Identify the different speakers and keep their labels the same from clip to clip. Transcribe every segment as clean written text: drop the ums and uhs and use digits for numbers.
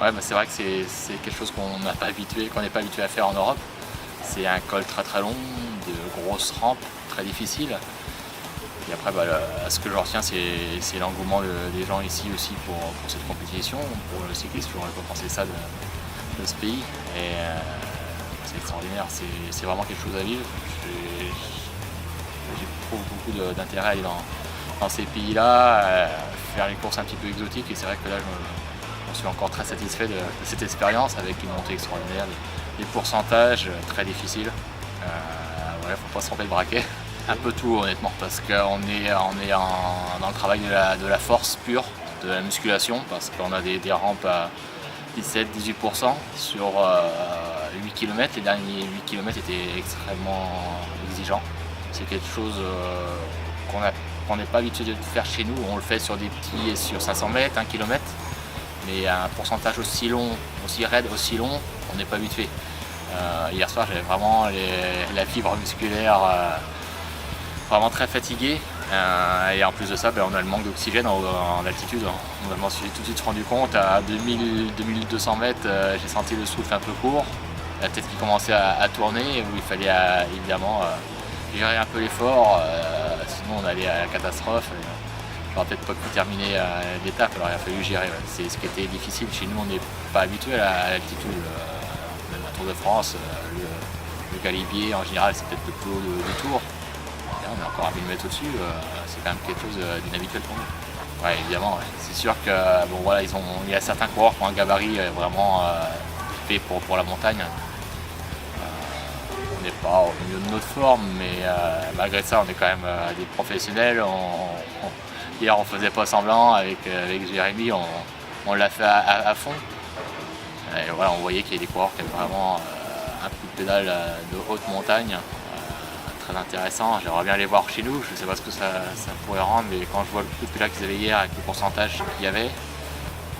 Speaker 1: Ouais, bah, c'est vrai que c'est quelque chose qu'on n'est pas habitué à faire en Europe. C'est un col très très long, de grosses rampes, très difficiles. Et après, bah, ce que je retiens, c'est l'engouement des gens ici aussi pour cette compétition, pour le cyclisme. Je n'aurais pas pensé ça de ce pays. Et c'est extraordinaire, c'est vraiment quelque chose à vivre. J'éprouve beaucoup d'intérêt à aller dans ces pays-là, faire les courses un petit peu exotiques. Et c'est vrai que là, je suis encore très satisfait de cette expérience avec une montée extraordinaire, des pourcentages très difficiles. Ouais, faut pas se tromper de braquet. Un peu tout honnêtement, parce qu'on est dans le travail de la force pure, de la musculation, parce qu'on a des rampes à 17-18% sur 8 km. Les derniers 8 km étaient extrêmement exigeants. C'est quelque chose qu'on n'est pas habitué de faire chez nous. On le fait sur des petits, sur 500 mètres, 1 km, mais un pourcentage aussi long, aussi raide, aussi long, on n'est pas habitué. Hier soir, j'avais vraiment la fibre musculaire vraiment très fatigué. Et en plus de ça, on a le manque d'oxygène en altitude. Je m'en suis tout de suite rendu compte. À 2000-2200 mètres, j'ai senti le souffle un peu court, la tête qui commençait à tourner, où il fallait évidemment gérer un peu l'effort, sinon on allait à la catastrophe. J'aurais peut-être pas pu terminer l'étape, alors il a fallu gérer. Ouais. C'est ce qui était difficile. Chez nous, on n'est pas habitué à l'altitude. Même la Tour de France, le Galibier, en général, c'est peut-être le plus haut du Tour. Là, on est encore à 1000 mètres au-dessus, c'est quand même quelque chose d'inhabituel pour nous. Ouais, évidemment, ouais. C'est sûr que il y a certains coureurs qui ont un gabarit vraiment fait pour la montagne. On n'est pas au milieu de notre forme, mais malgré ça, on est quand même des professionnels. Hier, on faisait pas semblant avec Jérémy, on l'a fait à fond. Et voilà, on voyait qu'il y a des coureurs qui avaient vraiment un coup de pédale de haute montagne. Très intéressant, j'aimerais bien les voir chez nous, je ne sais pas ce que ça pourrait rendre, mais quand je vois le coup de pédale qu'ils avaient hier avec le pourcentage qu'il y avait,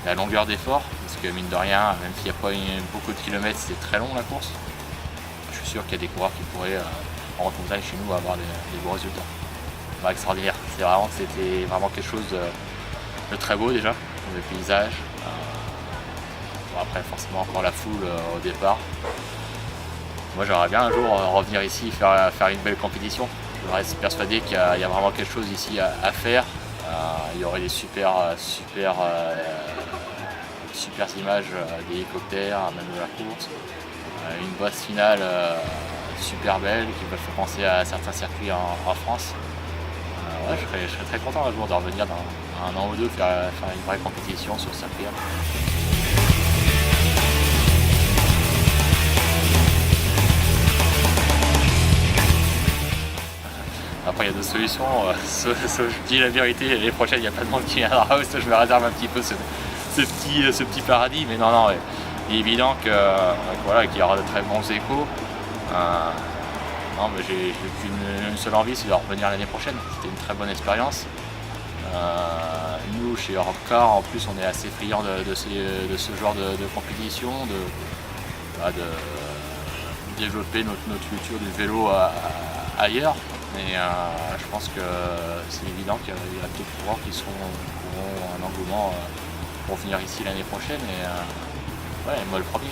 Speaker 1: la longueur d'effort, parce que mine de rien, même s'il n'y a pas beaucoup de kilomètres, c'est très long la course, je suis sûr qu'il y a des coureurs qui pourraient en haute montagne chez nous avoir des beaux résultats. Bah, extraordinaire, c'était vraiment quelque chose de très beau déjà, le paysage. Bon, après forcément encore la foule au départ. Moi j'aimerais bien un jour revenir ici faire une belle compétition. Je reste persuadé qu'il y a vraiment quelque chose ici à faire. Il y aurait des super images d'hélicoptères, même de la course. Une bosse finale super belle qui me fait penser à certains circuits en France. Ouais, je serais très content un jour de revenir dans un an ou deux faire une vraie compétition sur ce circuit. Après, il y a deux solutions. Soit je dis la vérité, l'année prochaine, il n'y a pas de monde qui viendra, soit je me réserve un petit peu ce petit paradis. Mais non, ouais. Il est évident voilà, qu'il y aura de très bons échos. Non, mais j'ai qu'une seule envie, c'est de revenir l'année prochaine. C'était une très bonne expérience. Nous, chez Europcar, en plus, on est assez friands de ce genre de compétition, de développer notre culture du vélo ailleurs. Mais je pense que c'est évident qu'il y a d'autres coureurs qui auront un engouement pour venir ici l'année prochaine. Et ouais, moi le premier.